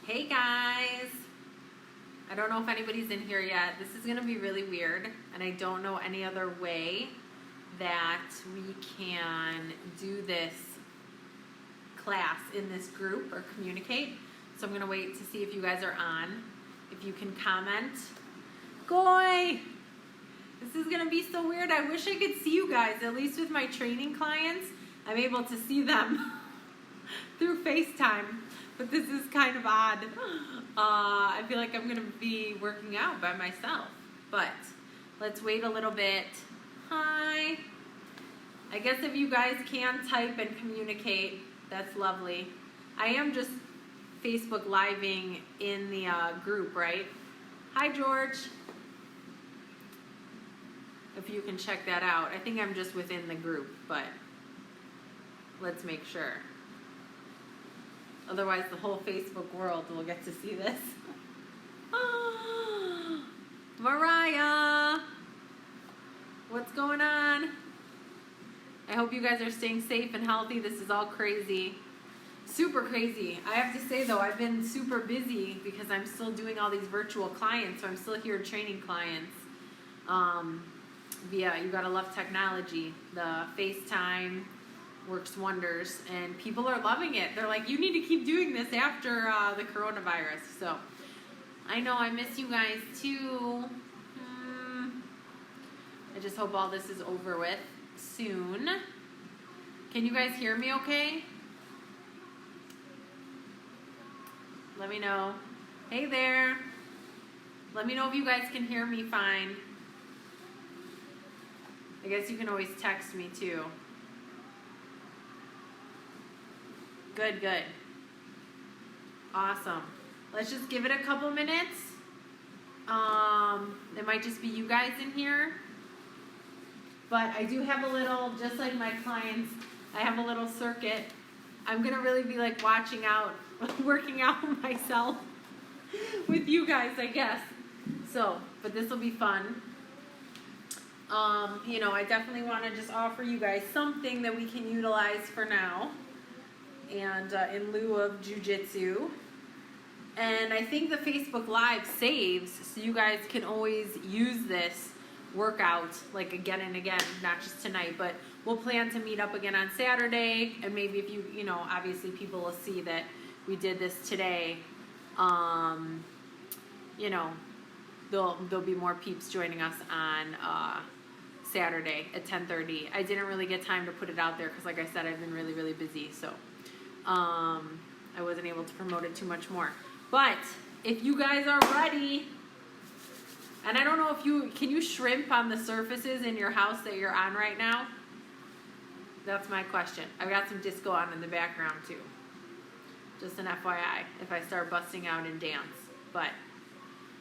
Hey guys! I don't know if anybody's in here yet. This is going to be really weird, and I don't know any other way that we can do this class in this group or communicate. So I'm going to wait to see if you guys are on. If you can comment. Goy! This is going to be so weird. I wish I could see you guys. At least with my training clients, I'm able to see them through FaceTime. But this is kind of odd. I feel like I'm going to be working out by myself. But let's wait a little bit. Hi. I guess if you guys can type and communicate, that's lovely. I am just Facebook Living in the group, right? Hi, George. If you can check that out. I think I'm just within the group, but let's make sure. Otherwise, the whole Facebook world will get to see this. Oh, Mariah! What's going on? I hope you guys are staying safe and healthy. This is all crazy. Super crazy. I have to say, though, I've been super busy because I'm still doing all these virtual clients, so I'm still here training clients via, you gotta love technology. The FaceTime works wonders, and people are loving it. They're like, you need to keep doing this after the coronavirus. So I know I miss you guys too. I just hope all this is over with soon. Can you guys hear me okay? Let me know. Hey there. Let me know if you guys can hear me fine. I guess you can always text me too. Good, good. Awesome. Let's just give it a couple minutes. It might just be you guys in here. But I do have a little, just like my clients, I have a little circuit. I'm going to really be like watching out, working out myself with you guys, I guess. So, but this will be fun. You know, I definitely want to just offer you guys something that we can utilize for now. And in lieu of jujitsu. And I think the Facebook Live saves, so you guys can always use this workout like again and again, not just tonight, but we'll plan to meet up again on Saturday, and maybe if you know, obviously people will see that we did this today. You know, there'll be more peeps joining us on Saturday at 10:30. I didn't really get time to put it out there because, like I said, I've been really, really busy, so I wasn't able to promote it too much more. But if you guys are ready, and I don't know if can you shrimp on the surfaces in your house that you're on right now? That's my question. I've got some disco on in the background too. Just an FYI, if I start busting out in dance. But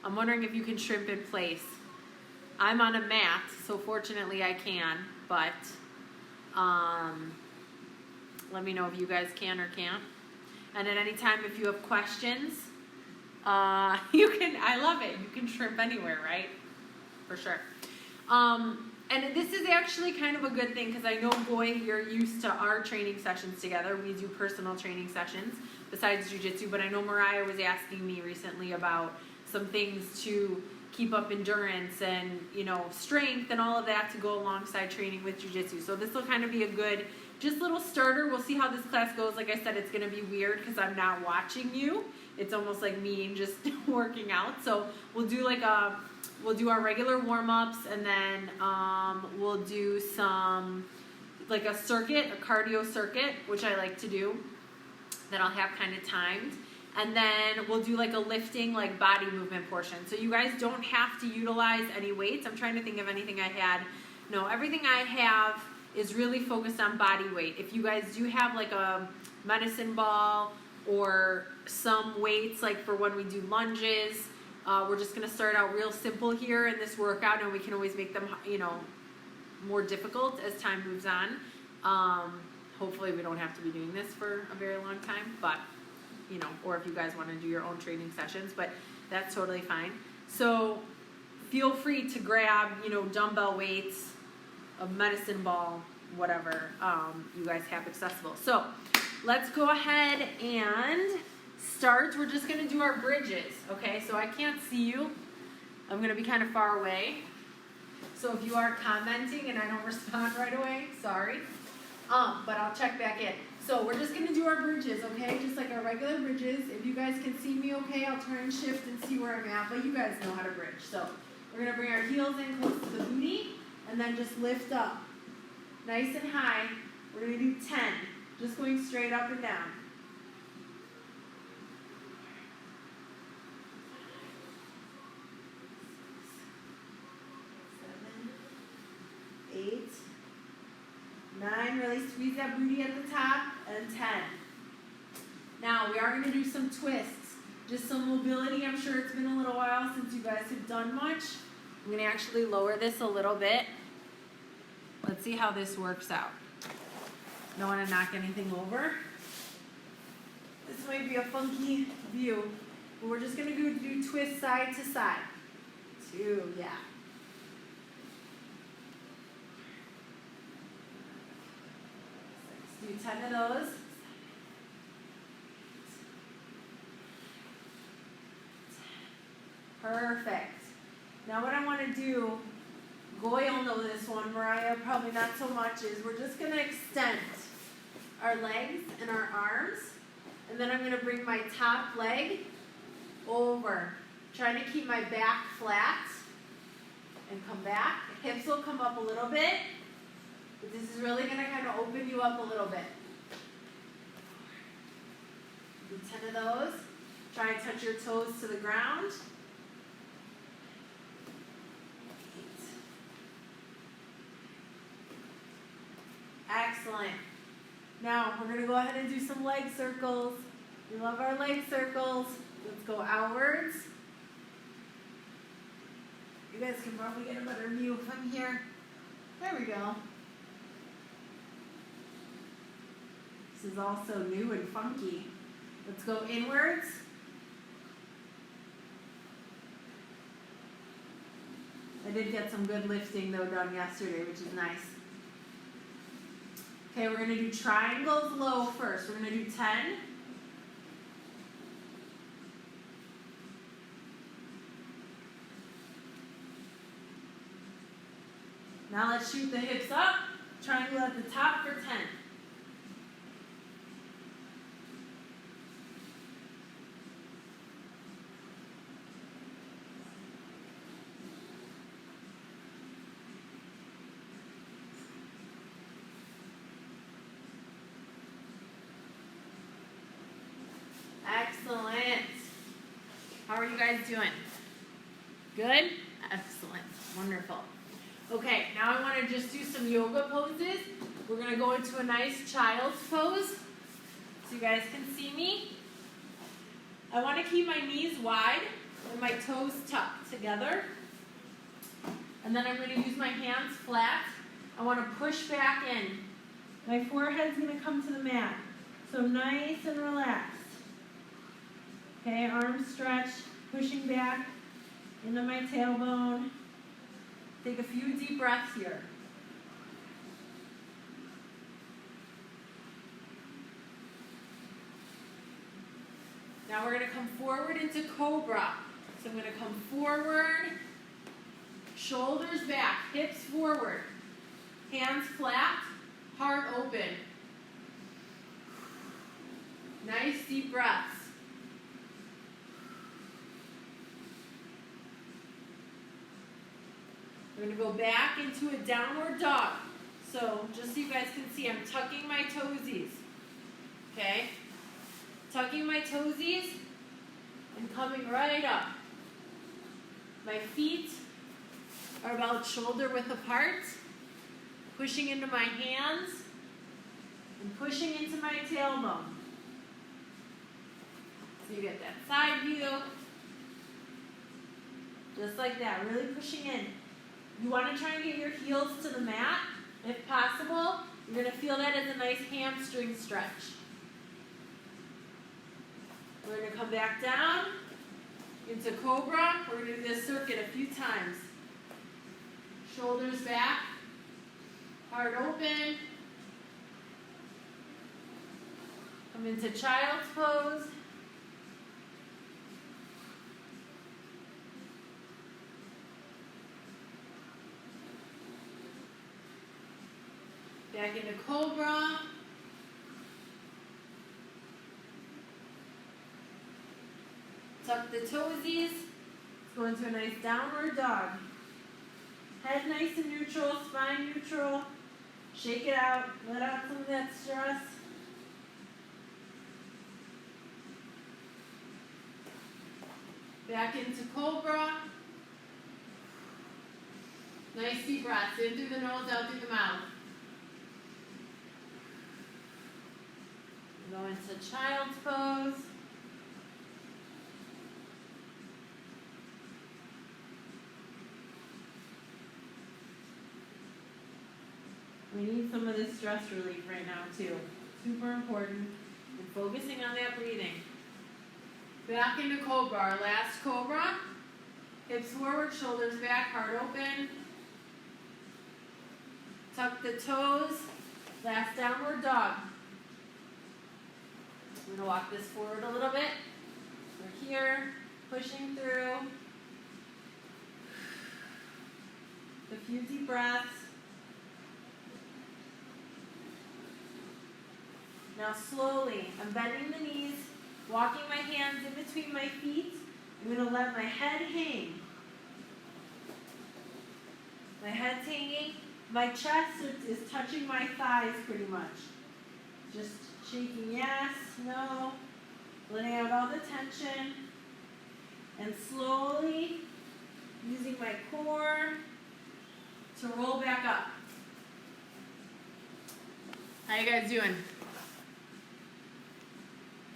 I'm wondering if you can shrimp in place. I'm on a mat, so fortunately I can, but let me know if you guys can or can't. And at any time, if you have questions, you can, I love it. You can shrimp anywhere, right? For sure. And this is actually kind of a good thing because I know, boy, you're used to our training sessions together. We do personal training sessions besides jiu-jitsu, but I know Mariah was asking me recently about some things to keep up endurance and, you know, strength and all of that to go alongside training with jiu-jitsu. So this will kind of be a good, just little starter. We'll see how this class goes. Like I said, it's going to be weird because I'm not watching you. It's almost like me just working out. So we'll do like we'll do our regular warm-ups, and then we'll do some, like a circuit, a cardio circuit, which I like to do, that I'll have kind of timed. And then we'll do like a lifting, like body movement portion. So you guys don't have to utilize any weights. I'm trying to think of anything I had. No, everything I have is really focused on body weight. If you guys do have like a medicine ball or some weights, like for when we do lunges, we're just gonna start out real simple here in this workout, and we can always make them, you know, more difficult as time moves on. Hopefully we don't have to be doing this for a very long time, but you know, or if you guys want to do your own training sessions, but that's totally fine. So feel free to grab, you know, dumbbell weights, a medicine ball, whatever you guys have accessible. So let's go ahead and start, we're just gonna do our bridges, okay? So I can't see you. I'm gonna be kind of far away. So if you are commenting and I don't respond right away, sorry. But I'll check back in. So we're just gonna do our bridges, okay? Just like our regular bridges. If you guys can see me okay, I'll try and shift and see where I'm at, but you guys know how to bridge. So we're gonna bring our heels in close to the booty and then just lift up. Nice and high. We're gonna do 10. Just going straight up and down. 7, 8, 9, really squeeze that booty at the top, and 10. Now we are going to do some twists, just some mobility. I'm sure it's been a little while since you guys have done much. I'm going to actually lower this a little bit. Let's see how this works out. Don't want to knock anything over. This might be a funky view, but we're just going to do twist side to side. 2, yeah. Let's do 10 of those. Perfect. Now what I want to do, Goy will know this one, Mariah probably not so much, is we're just going to extend our legs and our arms, and then I'm going to bring my top leg over, trying to keep my back flat, and come back. Hips will come up a little bit, but this is really going to kind of open you up a little bit. Do 10 of those. Try and touch your toes to the ground. 8. Excellent. Now we're going to go ahead and do some leg circles. We love our leg circles. Let's go outwards. You guys can probably get a better view if I'm here. There we go. This is also new and funky. Let's go inwards. I did get some good lifting though done yesterday, which is nice. Okay, we're going to do triangles low first. We're going to do 10. Now let's shoot the hips up. Triangle at the top for 10. Excellent. How are you guys doing? Good? Excellent. Wonderful. Okay, now I want to just do some yoga poses. We're going to go into a nice child's pose so you guys can see me. I want to keep my knees wide and my toes tucked together. And then I'm going to use my hands flat. I want to push back in. My forehead's going to come to the mat. So nice and relaxed. Okay, arms stretched, pushing back into my tailbone. Take a few deep breaths here. Now we're going to come forward into cobra. So I'm going to come forward, shoulders back, hips forward, hands flat, heart open. Nice deep breaths. We're going to go back into a downward dog. So just so you guys can see, I'm tucking my toesies. Okay? Tucking my toesies and coming right up. My feet are about shoulder width apart. Pushing into my hands and pushing into my tailbone. So you get that side view. Just like that, really pushing in. You want to try and get your heels to the mat, if possible. You're going to feel that as a nice hamstring stretch. We're going to come back down into cobra. We're going to do this circuit a few times. Shoulders back, heart open. Come into child's pose. Back into cobra. Tuck the toesies. Let's go into a nice downward dog. Head nice and neutral, spine neutral. Shake it out, let out some of that stress. Back into cobra. Nice deep breaths, in through the nose, out through the mouth. Go into child's pose. We need some of this stress relief right now too. Super important. And focusing on that breathing. Back into cobra, our last cobra. Hips forward, shoulders back, heart open. Tuck the toes. Last downward dog. I'm gonna walk this forward a little bit. We're here, pushing through. A few deep breaths. Now slowly, I'm bending the knees, walking my hands in between my feet. I'm going to let my head hang. My head's hanging. My chest is touching my thighs pretty much. Just shaking yes, no, letting out all the tension. And slowly, using my core to roll back up. How you guys doing?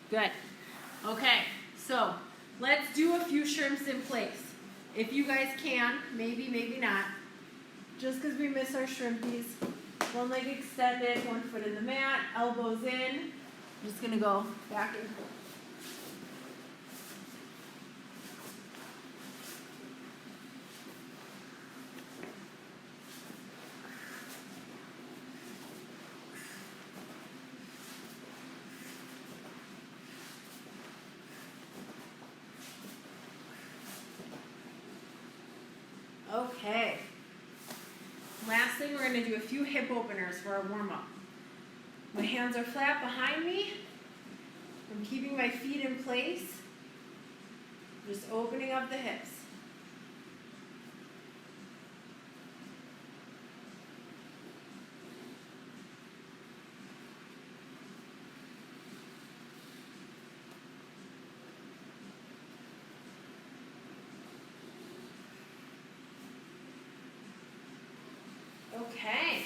Good. Okay, so let's do a few shrimps in place. If you guys can, maybe, maybe not. Just because we miss our shrimpies. One leg extended, 1 foot in the mat, elbows in. I'm just going to go back and forth. Okay. Last thing, we're going to do a few hip openers for our warm-up. My hands are flat behind me. I'm keeping my feet in place. Just opening up the hips. Okay.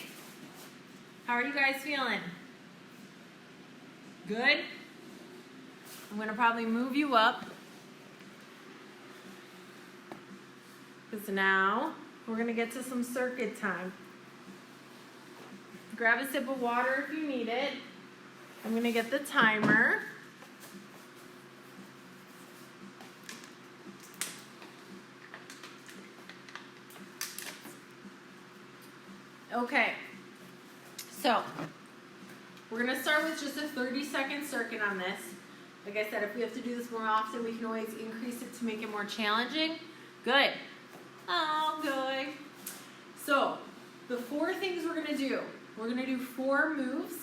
How are you guys feeling? Good? I'm going to probably move you up. Because now we're going to get to some circuit time. Grab a sip of water if you need it. I'm going to get the timer. Okay, so we're going to start with just a 30-second circuit on this. Like I said, if we have to do this more often, we can always increase it to make it more challenging. Good. Oh, good. So the 4 things we're going to do, we're going to do 4 moves.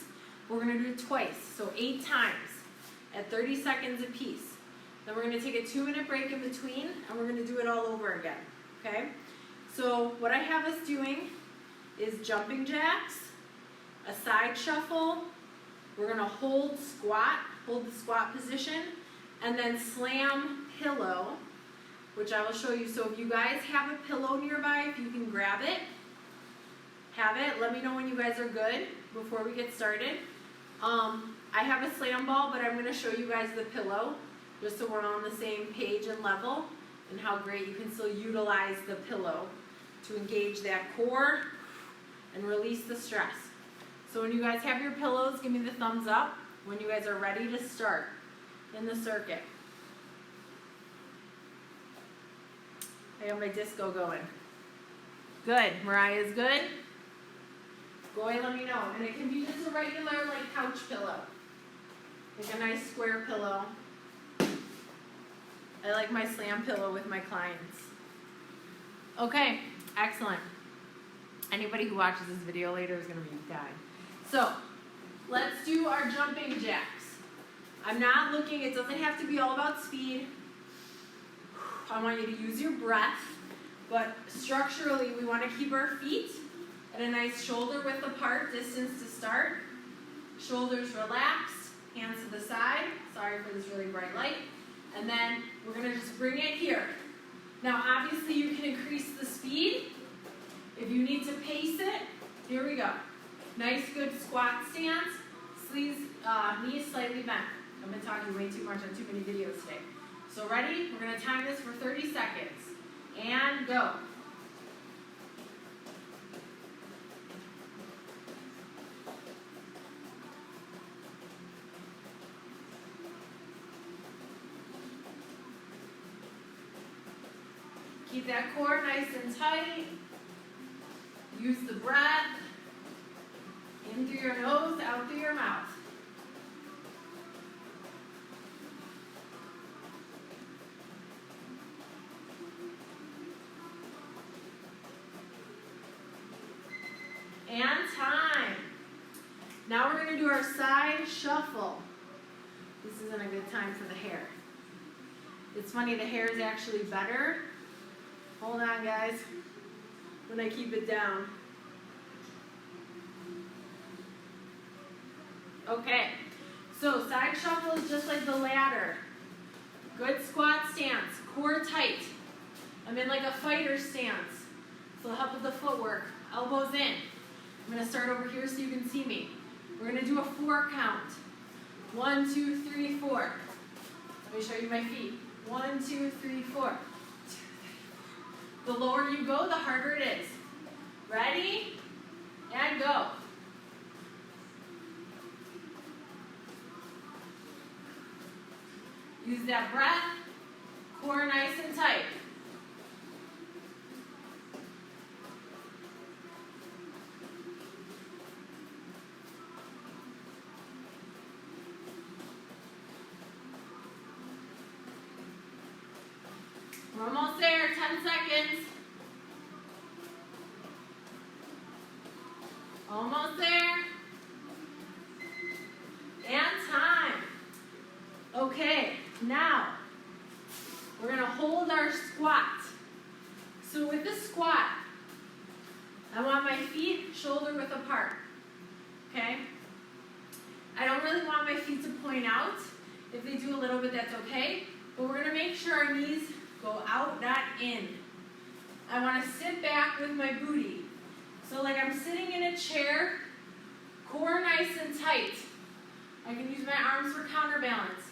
We're going to do it twice, so 8 times at 30 seconds apiece. Then we're going to take a 2-minute break in between, and we're going to do it all over again, okay? So what I have us doing is jumping jacks, a side shuffle. We're going to hold the squat position, and then slam pillow, which I will show you. So if you guys have a pillow nearby, if you can grab it, have it. Let me know when you guys are good before we get started. I have a slam ball, but I'm going to show you guys the pillow, just so we're on the same page and level, and how great you can still utilize the pillow to engage that core and release the stress. So when you guys have your pillows, give me the thumbs up when you guys are ready to start in the circuit. I got my disco going. Good. Mariah's good. Go ahead, let me know. And it can be just a regular like couch pillow. Like a nice square pillow. I like my slam pillow with my clients. Okay, excellent. Anybody who watches this video later is going to be dying. So, let's do our jumping jacks. I'm not looking, it doesn't have to be all about speed. I want you to use your breath, but structurally we want to keep our feet at a nice shoulder width apart, distance to start. Shoulders relaxed, hands to the side. Sorry for this really bright light. And then we're going to just bring it here. Now obviously you can increase the speed. If you need to pace it, here we go. Nice good squat stance, sleeves, knees slightly bent. I've been talking way too much on too many videos today. So ready? We're going to time this for 30 seconds. And go. Keep that core nice and tight. Use the breath. In through your nose, out through your mouth. And time. Now we're going to do our side shuffle. This isn't a good time for the hair. It's funny, the hair is actually better. Hold on, guys, when I keep it down. Okay, so side shuffle is just like the ladder. Good squat stance, core tight. I'm in like a fighter stance, so it'll help with the footwork. Elbows in. I'm going to start over here so you can see me. We're going to do a 4 count. 1, 2, 3, 4. Let me show you my feet. 1, 2, 3, 4. The lower you go, the harder it is. Ready? And go. Use that breath. Core nice and tight. We're almost there, 10 seconds. Almost there. And time. Okay, now we're going to hold our squat. So with the squat, I want my feet shoulder width apart. Okay? I don't really want my feet to point out. If they do a little bit, that's okay. But we're going to make sure our knees go out, not in. I want to sit back with my booty. So like I'm sitting in a chair, core nice and tight. I can use my arms for counterbalance.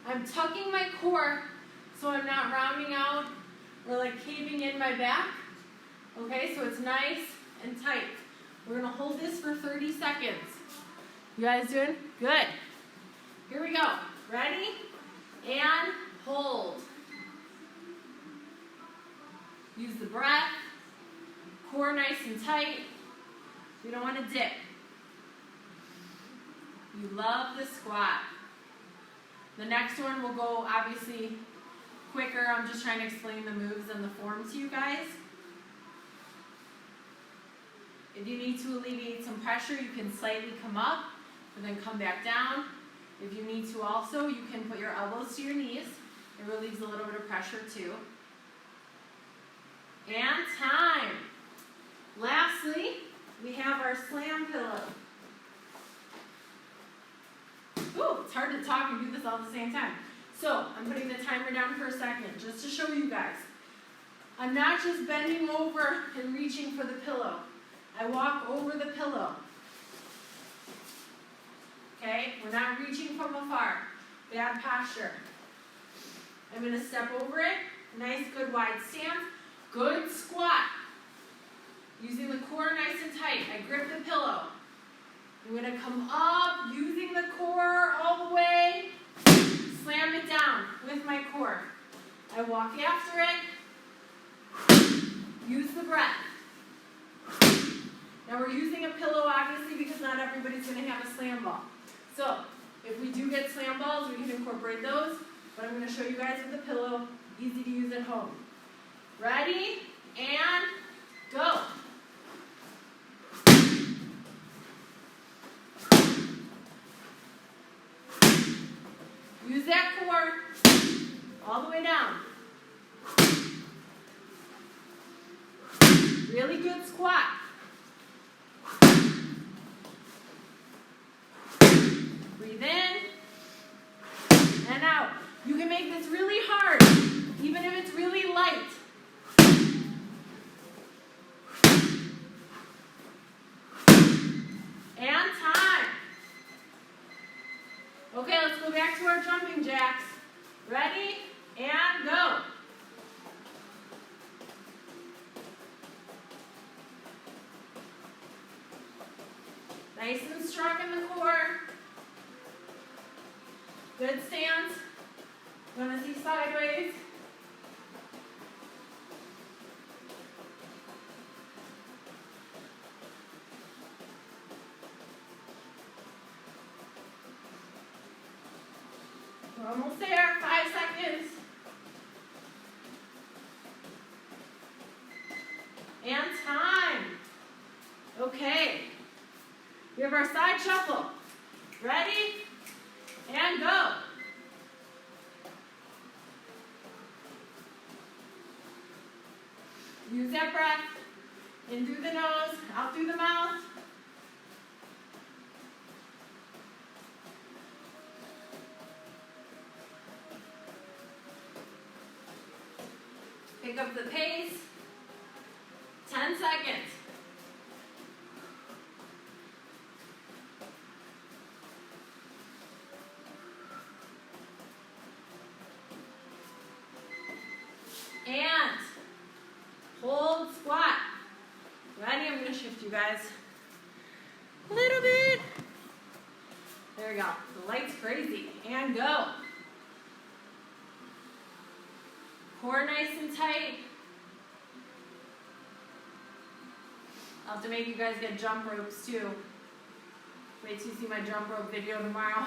I'm tucking my core so I'm not rounding out or like caving in my back. Okay, so it's nice and tight. We're going to hold this for 30 seconds. You guys doing? Good. Here we go. Ready? And hold. Use the breath. Core nice and tight. We don't want to dip. You love the squat. The next one will go obviously quicker. I'm just trying to explain the moves and the form to you guys. If you need to alleviate some pressure, you can slightly come up and then come back down. If you need to also, you can put your elbows to your knees. It relieves a little bit of pressure too. And time. Lastly, we have our slam pillow. Ooh, it's hard to talk and do this all at the same time. So, I'm putting the timer down for a second, just to show you guys. I'm not just bending over and reaching for the pillow. I walk over the pillow. Okay, we're not reaching from afar. Bad posture. I'm going to step over it. Nice, good wide stance. Good squat. Using the core nice and tight. I grip the pillow. I'm going to come up, using the core all the way. Slam it down with my core. I walk after it. Use the breath. Now we're using a pillow obviously because not everybody's going to have a slam ball. So if we do get slam balls, we can incorporate those. But I'm going to show you guys with the pillow. Easy to use at home. Ready? And go. all the way down. Really good squat. Breathe in and out. You can make this really hard, even if it's really light. And time. Okay, let's go back to our jumping jacks. Ready? And go. Nice and strong in the core. Good stance. Gonna see sideways. We're almost there. 5 seconds. And time. Okay. We have our side shuffle. Ready? And go. Use that breath. In through the nose, out through the mouth. Pick up the pace. 10 seconds. And hold squat. Ready? I'm going to shift you guys a little bit. There we go. The light's crazy. And go. Core nice and tight. I'll have to make you guys get jump ropes too. Wait till you see my jump rope video tomorrow.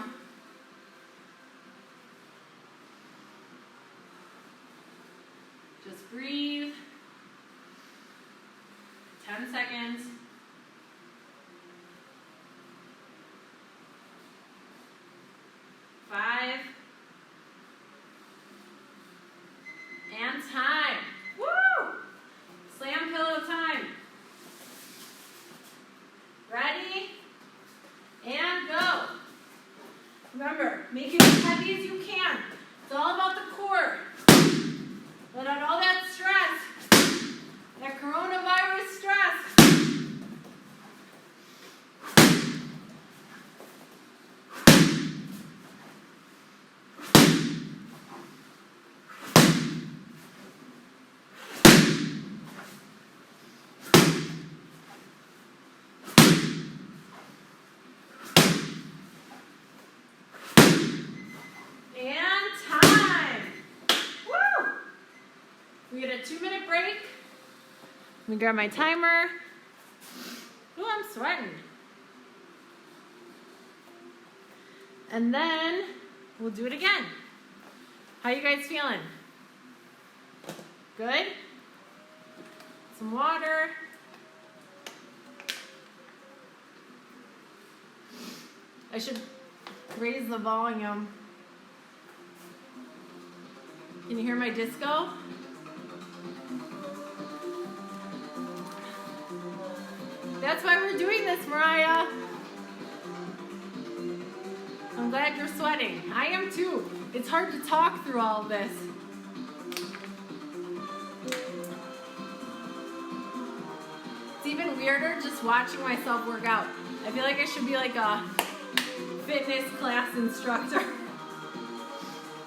Just breathe. 10 seconds. 5. And time. Woo! Slam pillow time. Ready? And go. Remember, make it as heavy as you can. It's all about the core. Let out all that stress, that coronavirus stress. And time. Woo! We get a 2-minute break. Let me grab my timer. Ooh, I'm sweating. And then we'll do it again. How you guys feeling? Good? Some water. I should raise the volume. Can you hear my disco? That's why we're doing this, Mariah. I'm glad you're sweating. I am too. It's hard to talk through all of this. It's even weirder just watching myself work out. I feel like I should be like a fitness class instructor.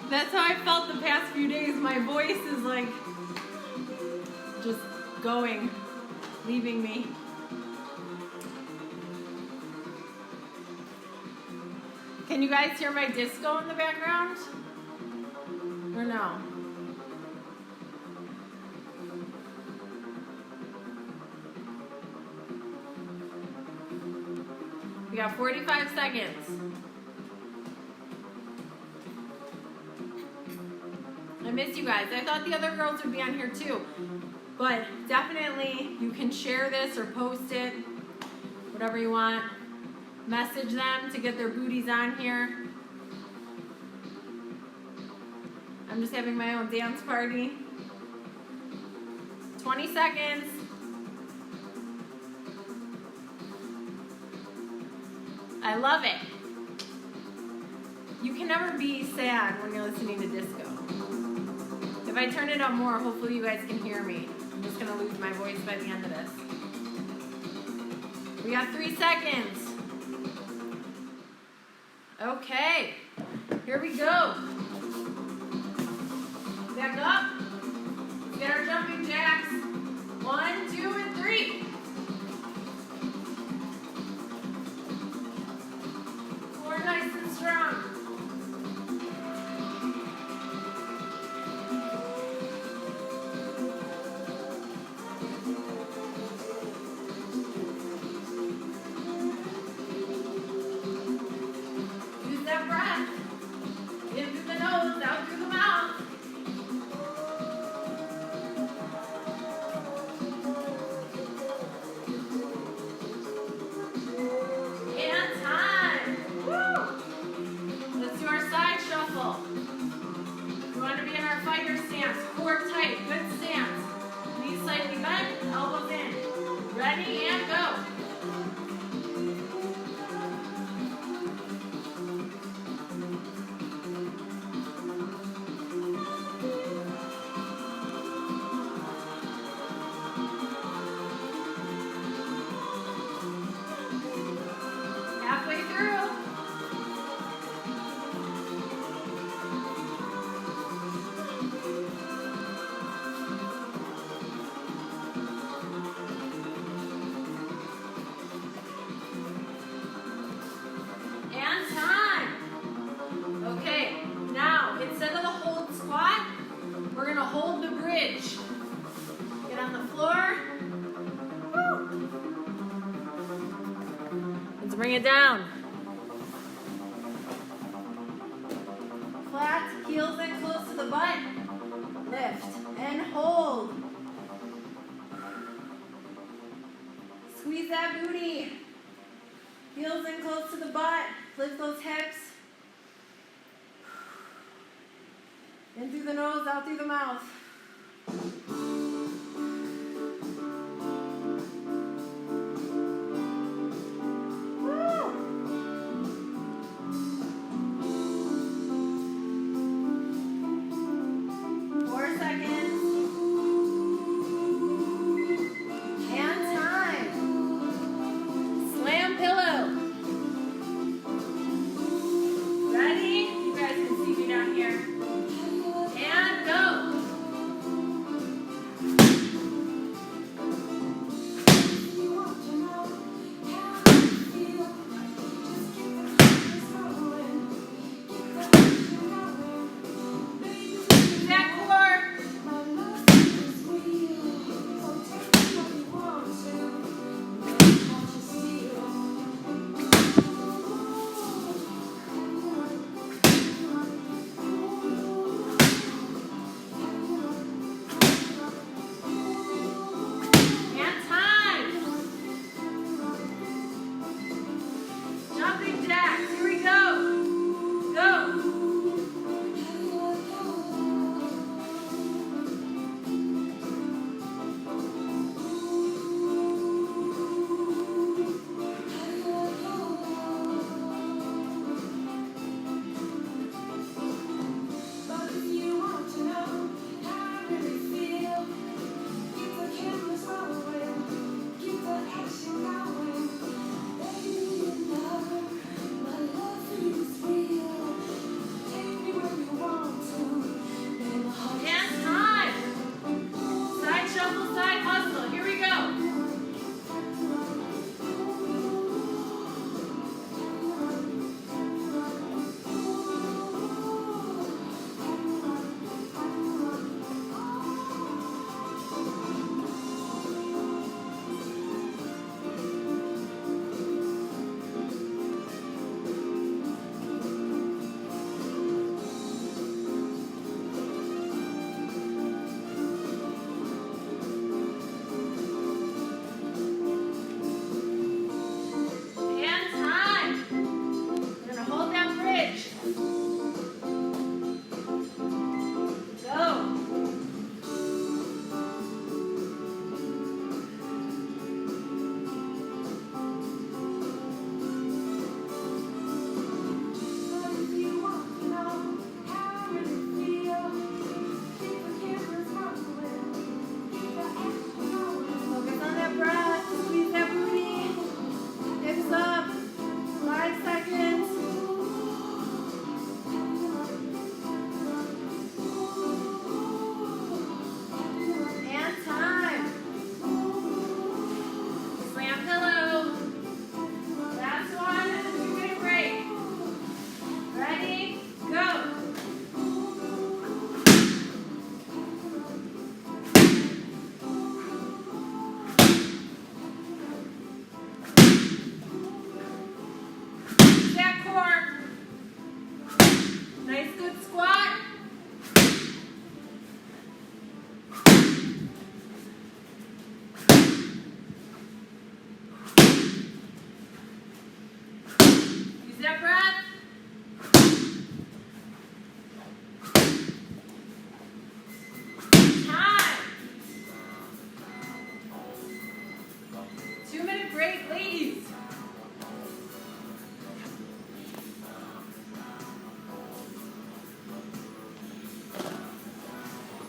That's how I felt the past few days. My voice is like just going, leaving me. Can you guys hear my disco in the background? Or no? We got 45 seconds. I miss you guys. I thought the other girls would be on here too. But definitely you can share this or post it, whatever you want. Message them to get their booties on here. I'm just having my own dance party. 20 seconds. I love it. You can never be sad when you're listening to disco. If I turn it up more, hopefully you guys can hear me. I'm just gonna lose my voice by the end of this. We got 3 seconds. Okay, here we go. Back up. Let's get our jumping jacks. 1, 2, and 3. Core nice and strong. Use that breath. In through the nose, out through the mouth. And time. Woo! Let's do our side shuffle. We want to be in our fighter stance. Core tight, good stance. Knees slightly bent, elbows in. Ready and go. Halfway through. And time. Okay, now instead of the hold squat, we're gonna hold the bridge. Get on the floor. Woo. Let's bring it down. Flat, heels in close to the butt. Lift and hold. Squeeze that booty. Heels in close to the butt. Lift those hips. In through the nose, out through the mouth. Woo! 4 seconds. And time. Slam pillow. Ready? You guys can see me down here. And go.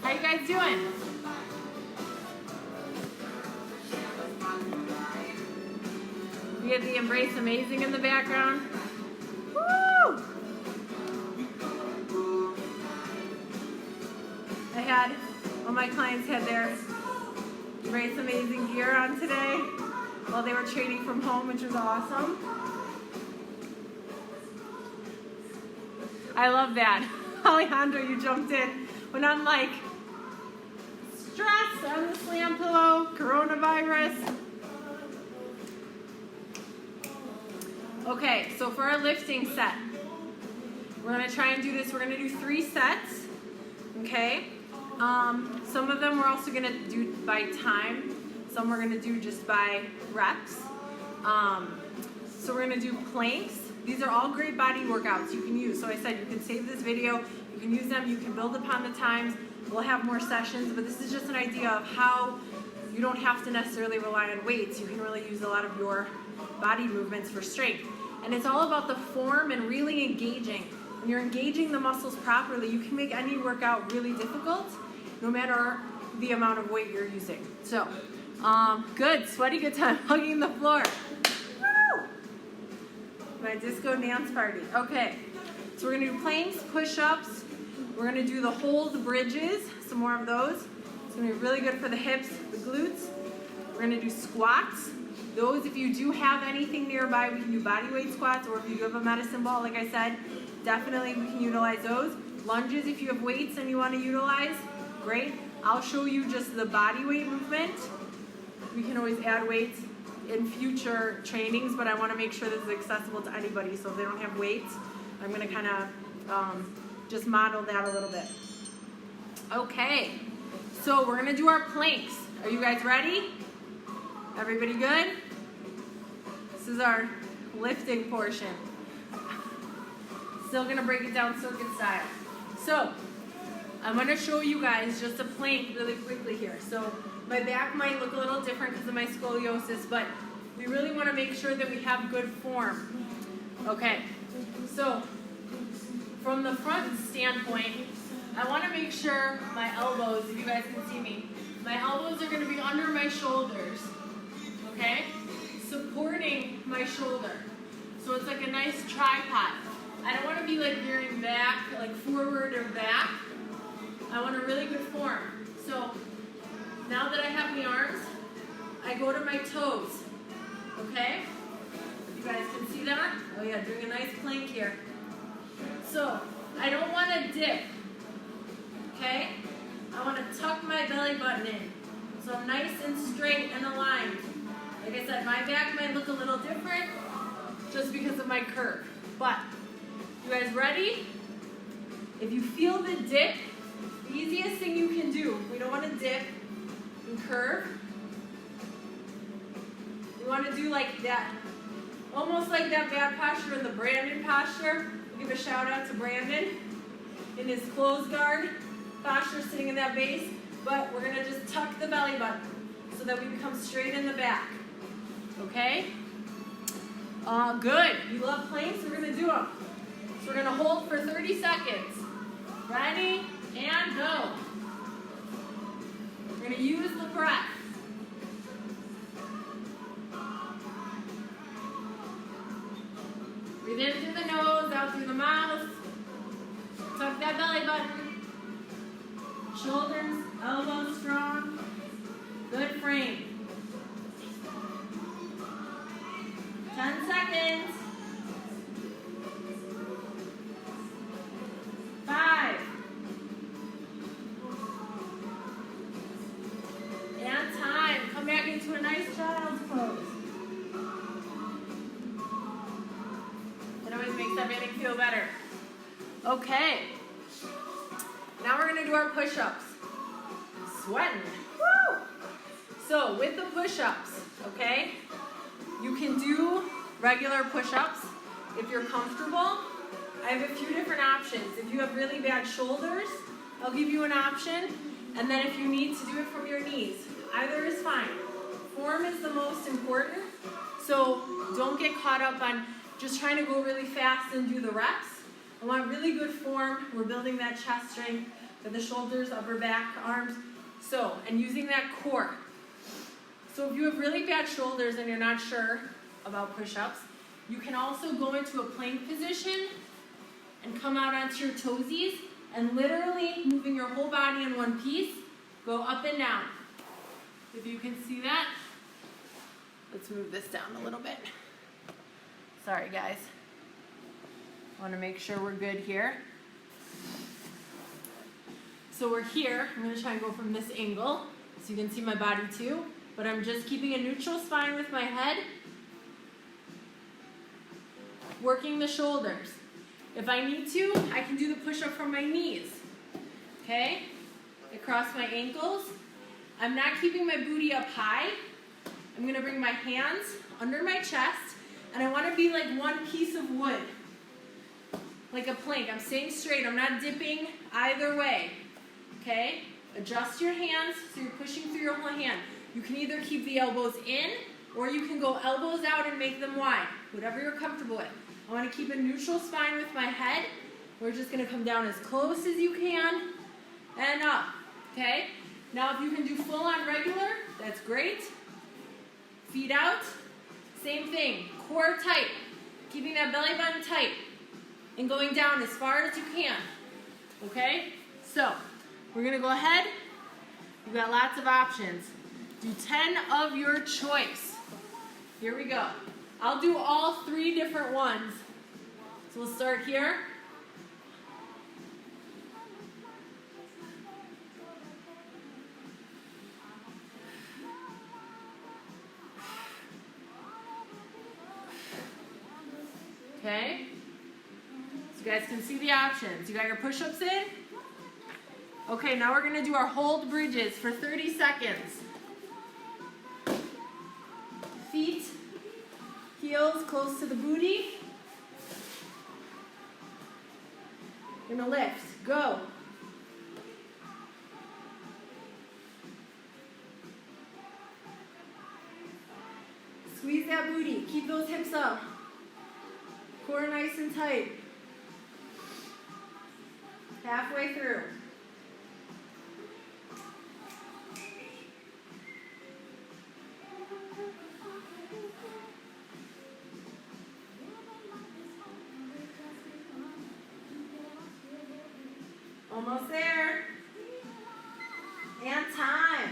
How you guys doing? We have the Embrace Amazing in the background. Woo! All my clients had their Embrace Amazing gear on today while they were training from home, which was awesome. I love that. Alejandro, you jumped in. When I'm like, stress on the slam pillow, coronavirus. Okay, so for our lifting set, we're gonna try and do this. We're gonna do 3 sets, okay? Some of them we're also gonna do by time. Some we're gonna do just by reps. So we're gonna do planks. These are all great body workouts you can use. So I said you can save this video, you can use them, you can build upon the times. We'll have more sessions, but this is just an idea of how you don't have to necessarily rely on weights. You can really use a lot of your body movements for strength. And it's all about the form and really engaging. When you're engaging the muscles properly, you can make any workout really difficult, no matter the amount of weight you're using. So, good, sweaty good time, hugging the floor. Woo! My disco dance party. Okay, so we're gonna do planks, push-ups. We're gonna do the hold bridges, some more of those. It's gonna be really good for the hips, the glutes. We're gonna do squats. Those, if you do have anything nearby, we can do body weight squats, or if you do have a medicine ball, like I said, definitely we can utilize those. Lunges, if you have weights and you wanna utilize, great. I'll show you just the body weight movement. We can always add weights in future trainings, but I wanna make sure this is accessible to anybody, so if they don't have weights, I'm gonna kinda just model that a little bit. Okay, so we're gonna do our planks. Are you guys ready? Everybody good? This is our lifting portion. Still gonna break it down circuit style. So, I'm gonna show you guys just a plank really quickly here. So, my back might look a little different because of my scoliosis, but we really wanna make sure that we have good form. Okay, so, from the front standpoint, I wanna make sure my elbows, if you guys can see me, my elbows are gonna be under my shoulders. Okay, supporting my shoulder. So it's like a nice tripod. I don't want to be like veering back, like forward or back. I want a really good form. So now that I have the arms, I go to my toes. Okay, you guys can see that? Oh yeah, doing a nice plank here. So I don't want to dip. Okay, I want to tuck my belly button in. So I'm nice and straight and aligned. Like I said, my back might look a little different just because of my curve. But, you guys ready? If you feel the dip, the easiest thing you can do, we don't want to dip and curve. We want to do like that, almost like that bad posture in the Brandon posture. We'll give a shout out to Brandon in his closed guard posture, sitting in that base. But we're going to just tuck the belly button so that we become straight in the back. Okay? Good. You love planks? We're going to do them. So we're going to hold for 30 seconds. Ready? And go. We're going to use the breath. Breathe in through the nose, out through the mouth. Tuck that belly button. Shoulders, elbows strong. Good frame. 10 seconds. 5. And time. Come back into a nice child's pose. It always makes everything feel better. Okay. Now we're going to do our push-ups. Sweating. Woo! So with the push-ups, okay, you can do regular push-ups if you're comfortable. I have a few different options. If you have really bad shoulders, I'll give you an option. And then if you need to do it from your knees, either is fine. Form is the most important. So don't get caught up on just trying to go really fast and do the reps. I want really good form. We're building that chest strength, Got the shoulders, upper back, arms. So, and using that core. So if you have really bad shoulders and you're not sure about push-ups, you can also go into a plank position and come out onto your toesies and literally moving your whole body in one piece, go up and down. If you can see that, let's move this down a little bit. Sorry guys. I want to make sure we're good here. So we're here. I'm going to try and go from this angle so you can see my body too, but I'm just keeping a neutral spine with my head, working the shoulders. If I need to, I can do the push-up from my knees, okay? Across my ankles. I'm not keeping my booty up high. I'm going to bring my hands under my chest, and I want to be like one piece of wood, like a plank. I'm staying straight. I'm not dipping either way, okay? Adjust your hands so you're pushing through your whole hand. You can either keep the elbows in, or you can go elbows out and make them wide, whatever you're comfortable with. I want to keep a neutral spine with my head. We're just going to come down as close as you can and up, okay? Now if you can do full on regular, that's great. Feet out, same thing, core tight, keeping that belly button tight and going down as far as you can, okay? So we're going to go ahead. You've got lots of options. Do 10 of your choice. Here we go. I'll do all 3 different ones. So we'll start here. Okay? So you guys can see the options. You got your push-ups in? Okay, now we're going to do our hold bridges for 30 seconds. Feet, heels close to the booty. You're going to lift. Go. Squeeze that booty. Keep those hips up. Core nice and tight. Halfway through. Almost there. And time.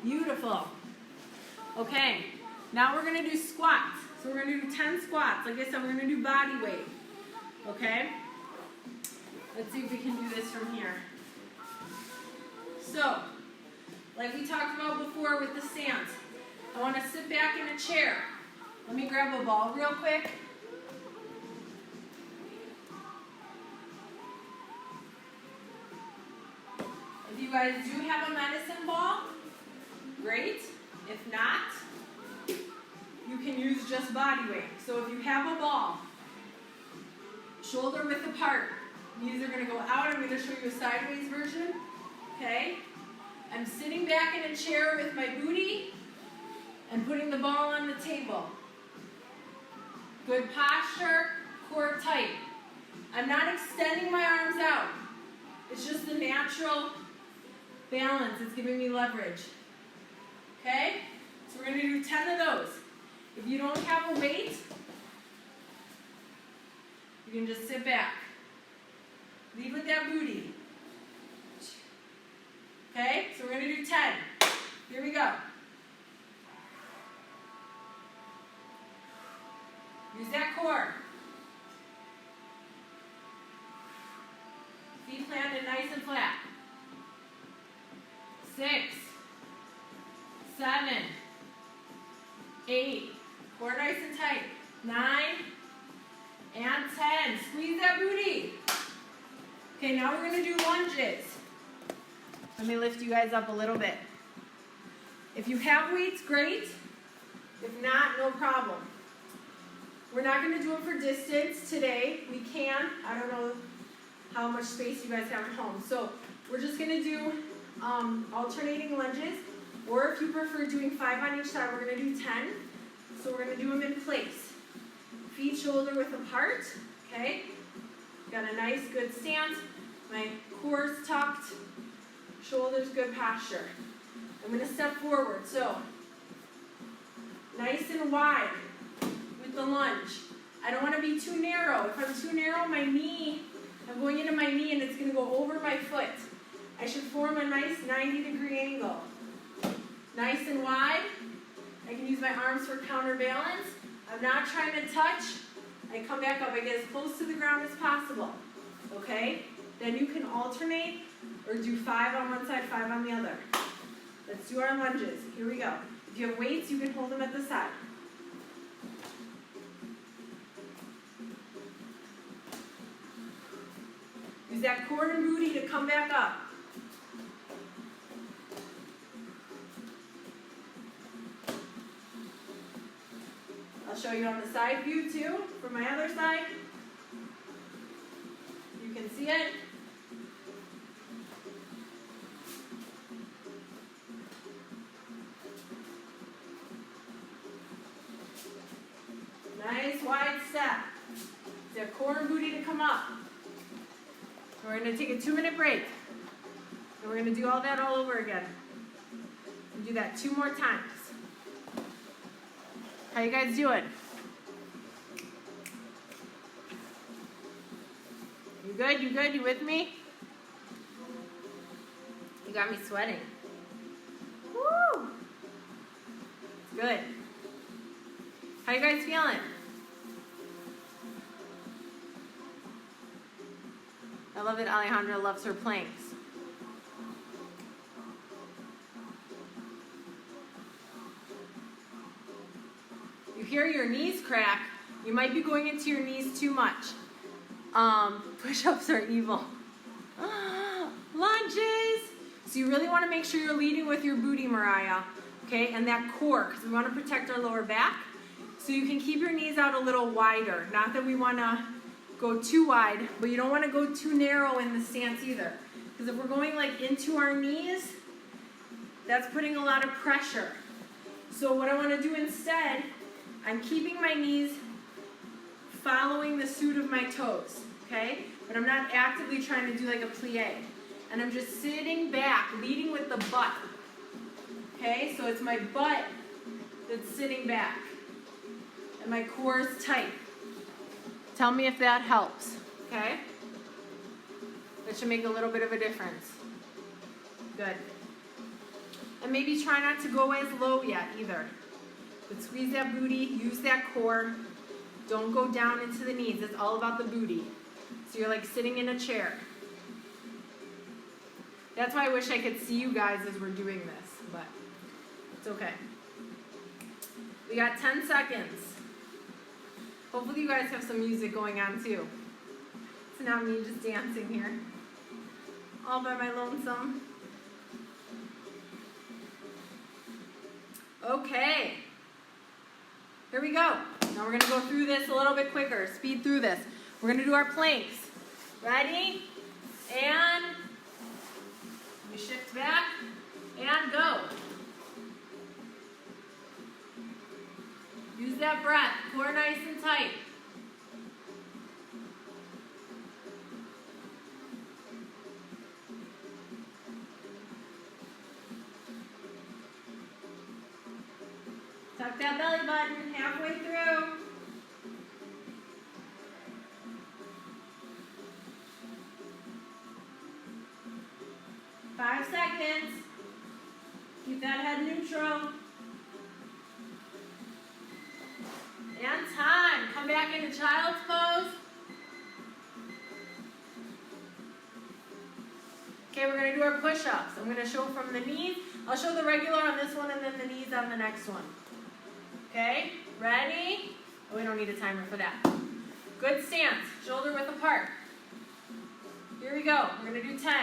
Beautiful. Okay, now we're going to do squats. So we're going to do 10 squats. Like I said, we're going to do body weight. Okay? Let's see if we can do this from here. So, like we talked about before with the stance, I want to sit back in a chair. Let me grab a ball real quick. If you guys do have a medicine ball, great. If not, you can use just body weight. So if you have a ball, shoulder width apart, knees are going to go out. I'm going to show you a sideways version. Okay? I'm sitting back in a chair with my booty and putting the ball on the table. Good posture, core tight. I'm not extending my arms out. It's just the natural balance. It's giving me leverage. Okay? So we're going to do 10 of those. If you don't have a weight, you can just sit back. Lead with that booty. Okay? So we're going to do 10. Here we go. Use that core. Feet planted nice and flat. 6, 7, 8, core nice and tight. 9 and 10. Squeeze that booty. Okay, now we're going to do lunges. Let me lift you guys up a little bit. If you have weights, great. If not, no problem. We're not going to do it for distance today. We can. I don't know how much space you guys have at home. So we're just going to do alternating lunges. Or if you prefer doing 5 on each side, we're going to do 10. So we're going to do them in place. Feet shoulder width apart. Okay? Got a nice good stance. My core's tucked, shoulders good posture. I'm going to step forward, so nice and wide with the lunge. I don't want to be too narrow. If I'm too narrow, I'm going into my knee and it's going to go over my foot. I should form a nice 90-degree angle. Nice and wide. I can use my arms for counterbalance. I'm not trying to touch. I come back up. I get as close to the ground as possible. Okay? Then you can alternate or do 5 on one side, 5 on the other. Let's do our lunges. Here we go. If you have weights, you can hold them at the side. Use that core and booty to come back up. I'll show you on the side view too, from my other side. You can see it. Nice wide step. Use that core and booty to come up. We're going to take a 2-minute break. And we're going to do all that all over again. And do that 2 more times. How you guys doing? You good? You good? You with me? You got me sweating. Woo! Good. How you guys feeling? I love that Alejandra loves her planks. You hear your knees crack, you might be going into your knees too much. Push-ups are evil. Lunges. So you really want to make sure you're leading with your booty, Mariah. Okay, and that core, because we want to protect our lower back. So you can keep your knees out a little wider. Not that we want to go too wide, but you don't want to go too narrow in the stance either. Because if we're going like into our knees, that's putting a lot of pressure. So what I want to do instead, I'm keeping my knees following the suit of my toes, okay? But I'm not actively trying to do like a plie. And I'm just sitting back, leading with the butt. Okay, so it's my butt that's sitting back. And my core is tight. Tell me if that helps, okay? That should make a little bit of a difference. Good. And maybe try not to go as low yet either. But squeeze that booty, use that core. Don't go down into the knees. It's all about the booty. So you're like sitting in a chair. That's why I wish I could see you guys as we're doing this, but it's okay. We got 10 seconds. Hopefully you guys have some music going on too. It's not me just dancing here. All by my lonesome. Okay. Here we go. Now we're going to go through this a little bit quicker. Speed through this. We're going to do our planks. Ready? And we shift back and go. Use that breath. Core nice and tight. Tuck that belly button halfway through. Five seconds. Keep that head neutral. And time. Come back into child's pose. Okay, we're going to do our push-ups. I'm going to show from the knees. I'll show the regular on this one and then the knees on the next one. Okay, ready? Oh, we don't need a timer for that. Good stance, shoulder width apart. Here we go, we're gonna do 10.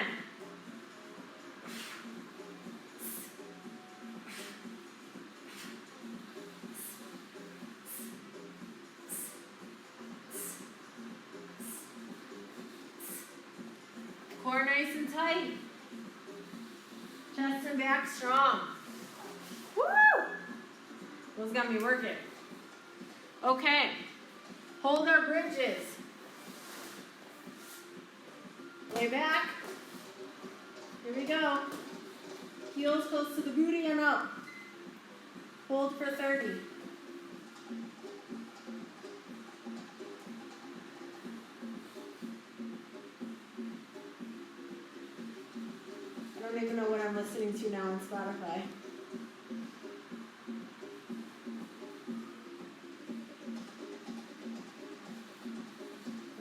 Core nice and tight. Chest and back strong. Woo! Those got me working. Okay. Hold our bridges. way back. Here we go. Heels close to the booty and up. Hold for 30. I don't even know what I'm listening to now on Spotify.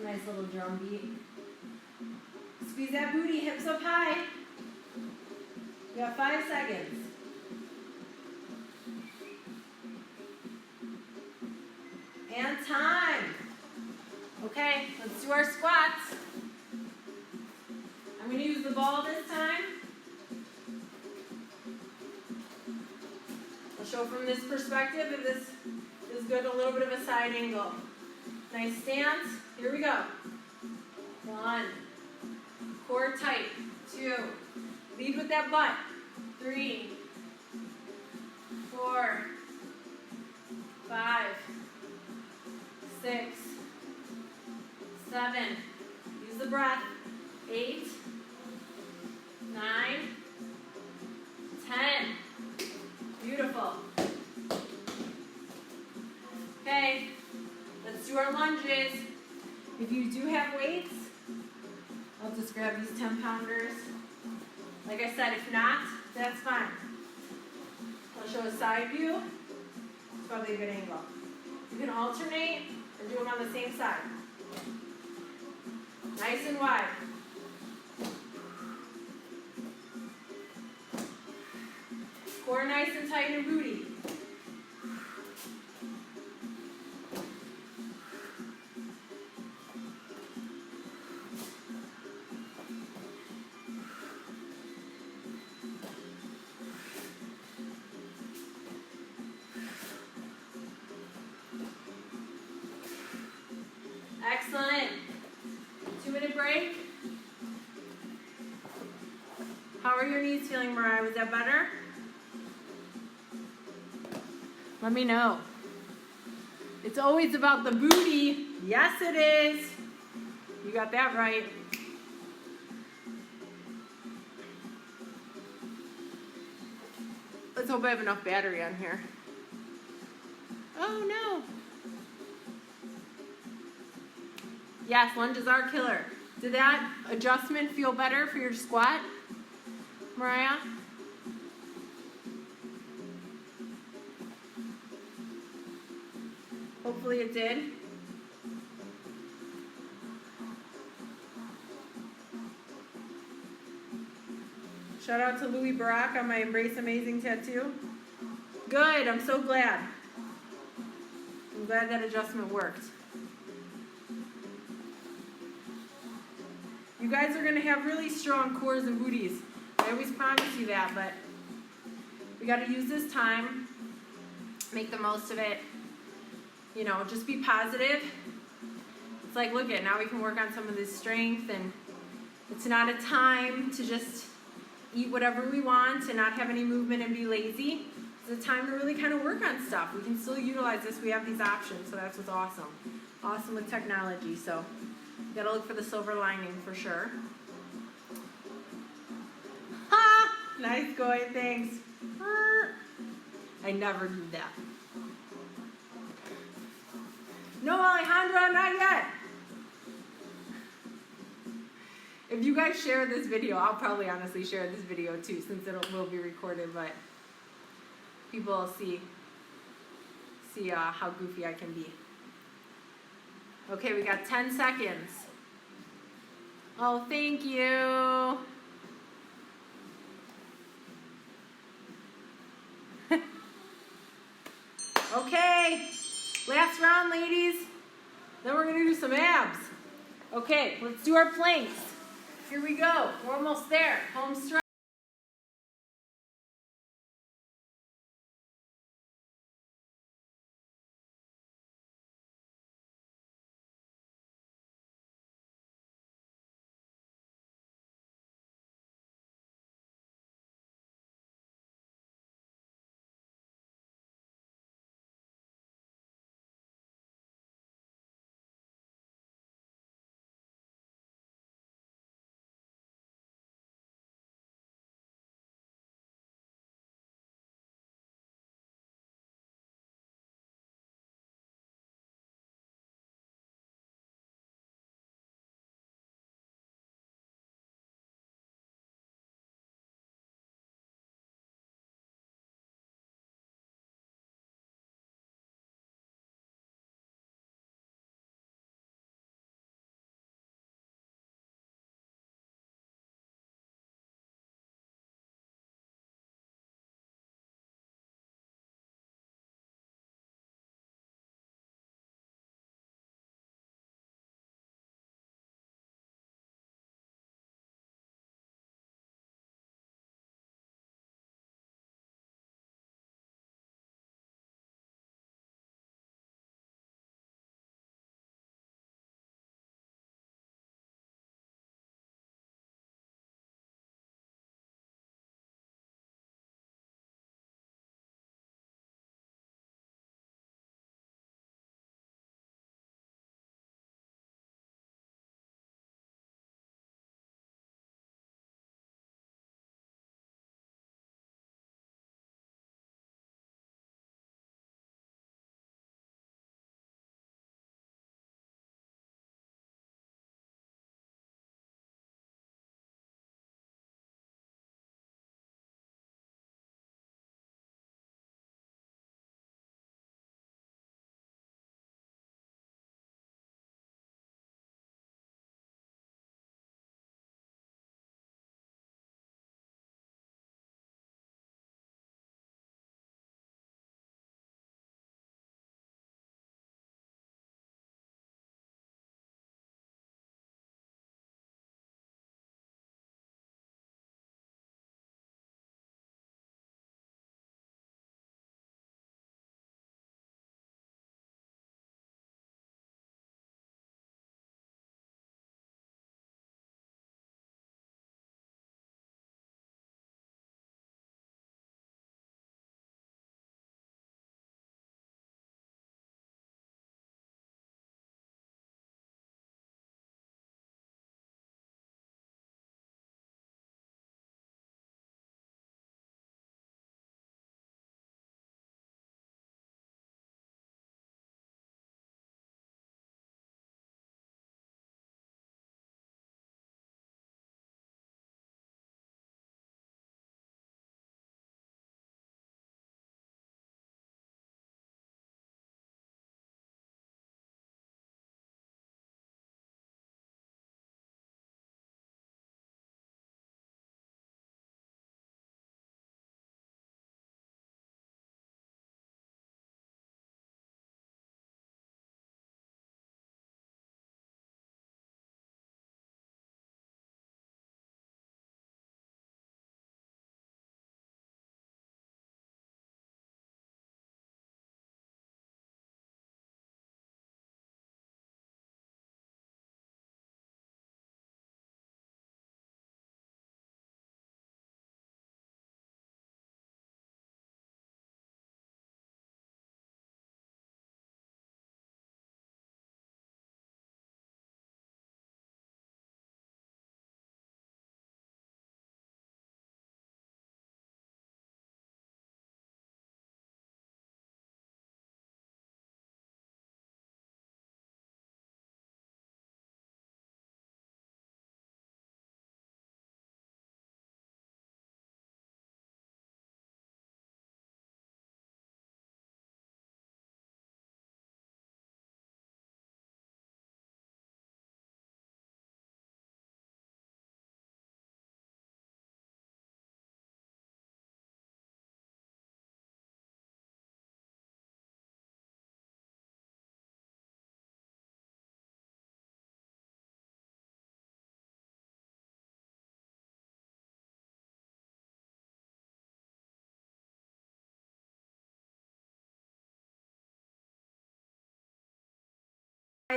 Nice little drum beat. Squeeze that booty, hips up high. You got 5 seconds. And time. Okay, let's do our squats. I'm going to use the ball this time. I'll show from this perspective if this is good, a little bit of a side angle. Nice stance. Here we go. 1. Core tight. 2. Lead with that butt. 3. 4. 5. 6. 7. Use the breath. 8. 9. 10. Beautiful. Okay. Let's do our lunges. If you do have weights, I'll just grab these 10-pounders. Like I said, if not, that's fine. I'll show a side view. It's probably a good angle. You can alternate or do them on the same side. Nice and wide. Core nice and tight in booty. Excellent. 2-minute break. How are your knees feeling, Mariah? Was that better? Let me know. It's always about the booty. Yes, it is. You got that right. Let's hope I have enough battery on here. Oh, no. Yes, lunges are killer. Did that adjustment feel better for your squat, Mariah? Hopefully it did. Shout out to Louis Barack on my Embrace Amazing tattoo. Good, I'm so glad. I'm glad that adjustment worked. You guys are going to have really strong cores and booties. I always promise you that, but we got to use this time, make the most of it. You know, just be positive. It's like, look at, now we can work on some of this strength, and it's not a time to just eat whatever we want and not have any movement and be lazy. It's a time to really kind of work on stuff. We can still utilize this. We have these options, so that's what's awesome. Awesome with technology, so you gotta look for the silver lining for sure. Ha! Nice going, thanks. I never do that. No, Alejandra, not yet. If you guys share this video, I'll probably honestly share this video too, since it will be recorded, but people will see how goofy I can be. Okay, we got 10 seconds. Oh, thank you. Okay, last round, ladies. Then we're gonna do some abs. Okay, let's do our planks. Here we go. We're almost there. Home stretch.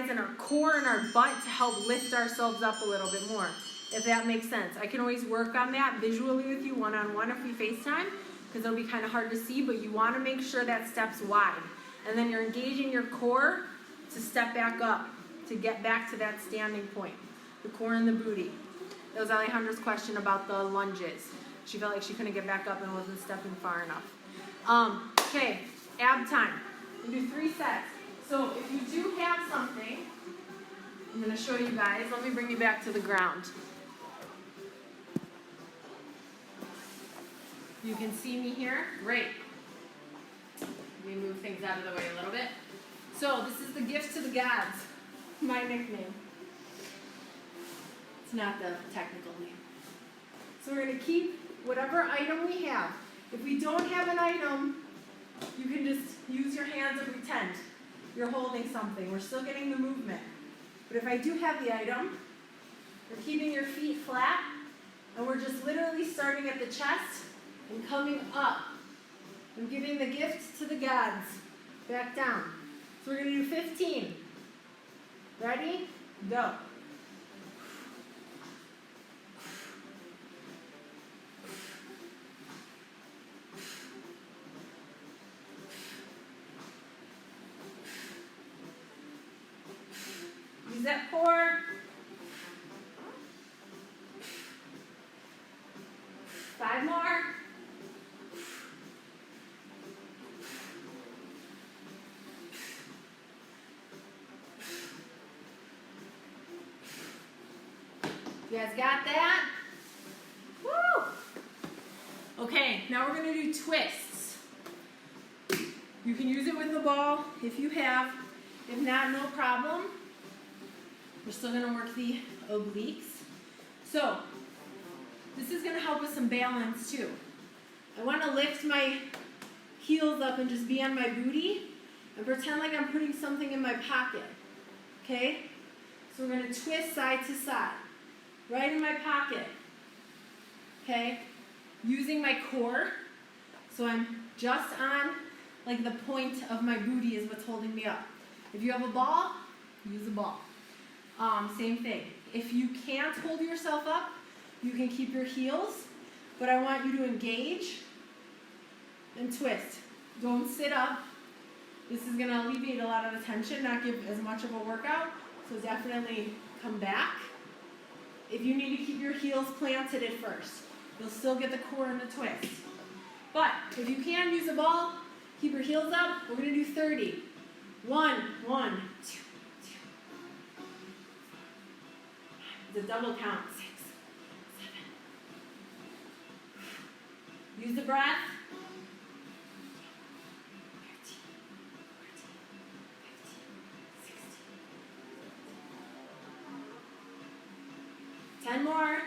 and our core and our butt to help lift ourselves up a little bit more, if that makes sense. I can always work on that visually with you one-on-one if we FaceTime, because it'll be kind of hard to see, but you want to make sure that step's wide. And then you're engaging your core to step back up, to get back to that standing point. The core and the booty. That was Alejandra's question about the lunges. She felt like she couldn't get back up and wasn't stepping far enough. Okay, ab time. We do 3 sets. So if you do have something, I'm going to show you guys. Let me bring you back to the ground. You can see me here. Great. Let me move things out of the way a little bit. So this is the gift to the gods, my nickname. It's not the technical name. So we're going to keep whatever item we have. If we don't have an item, you can just use your hands and pretend you're holding something. We're still getting the movement. But if I do have the item, we're keeping your feet flat, and we're just literally starting at the chest and coming up. I'm giving the gift to the gods. Back down. So we're going to do 15. Ready? Go. Use that core. 5 more. You guys got that? Woo! Okay, now we're going to do twists. You can use it with the ball if you have. If not, no problem. We're still going to work the obliques. So, this is going to help with some balance too. I want to lift my heels up and just be on my booty and pretend like I'm putting something in my pocket. Okay? So we're going to twist side to side. Right in my pocket. Okay? Using my core. So I'm just on, like the point of my booty is what's holding me up. If you have a ball, use a ball. Same thing. If you can't hold yourself up, you can keep your heels, but I want you to engage and twist. Don't sit up. This is going to alleviate a lot of the tension, not give as much of a workout, so definitely come back. If you need to keep your heels planted at first, you'll still get the core and the twist. But if you can use a ball, keep your heels up. We're going to do 30. 1, 2, 2. The double count. 6, 7. Use the breath. 13, 14, 15, 16. 10 more.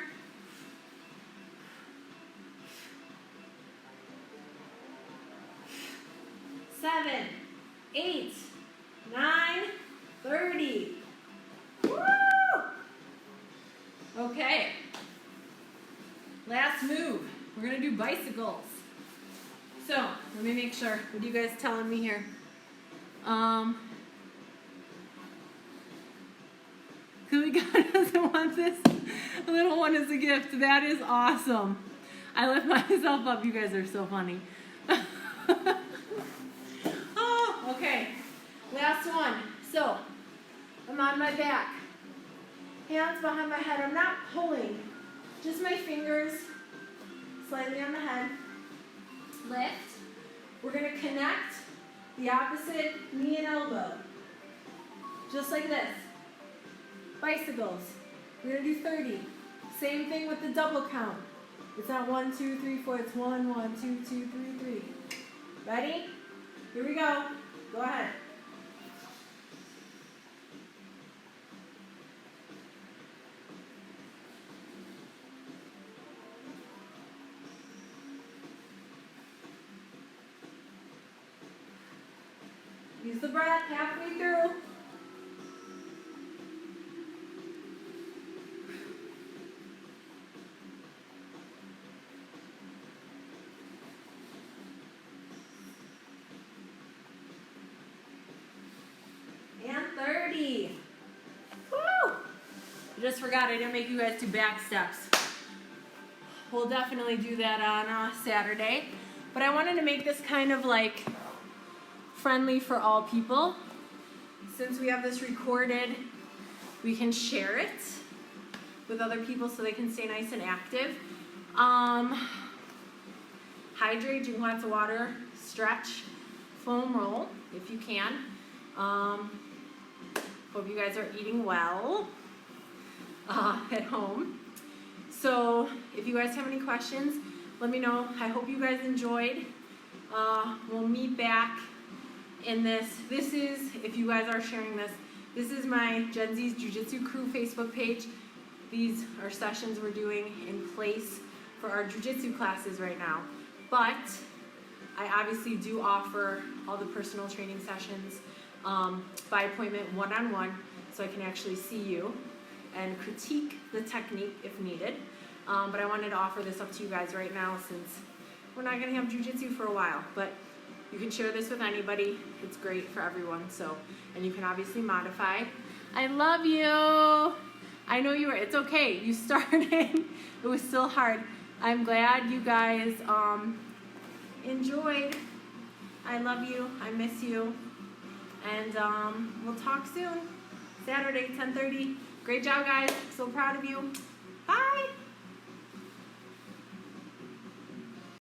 7, 8, 9, 30. Woo! Okay. Last move. We're going to do bicycles. So, let me make sure. What are you guys telling me here? Kuliga doesn't want this. The little one is a gift. That is awesome. I lift myself up. You guys are so funny. Oh, okay. Last one. So, I'm on my back. Hands behind my head. I'm not pulling. Just my fingers slightly on the head. Lift. We're going to connect the opposite knee and elbow. Just like this. Bicycles. We're going to do 30. Same thing with the double count. It's not 1, 2, 3, 4. It's 1, 1, 2, 2, 3, 3. Ready? Here we go. Go ahead. Use the breath halfway through. And 30. just forgot I didn't make you guys do back steps. We'll definitely do that on Saturday. But I wanted to make this kind of like friendly for all people. Since we have this recorded, we can share it with other people so they can stay nice and active. Hydrate, drink lots of water, stretch, foam roll if you can. Hope you guys are eating well at home. So if you guys have any questions, let me know. I hope you guys enjoyed. We'll meet back in this. This is, if you guys are sharing this, this is my Gen Z's Jiu-Jitsu Crew Facebook page. These are sessions we're doing in place for our Jiu-Jitsu classes right now. But I obviously do offer all the personal training sessions by appointment, one-on-one, so I can actually see you and critique the technique if needed. But I wanted to offer this up to you guys right now since we're not going to have Jiu-Jitsu for a while. But you can share this with anybody. It's great for everyone. So, and you can obviously modify. I love you. I know you were. It's okay. You started. It was still hard. I'm glad you guys enjoyed. I love you. I miss you. And we'll talk soon. Saturday, 10:30. Great job, guys. So proud of you. Bye.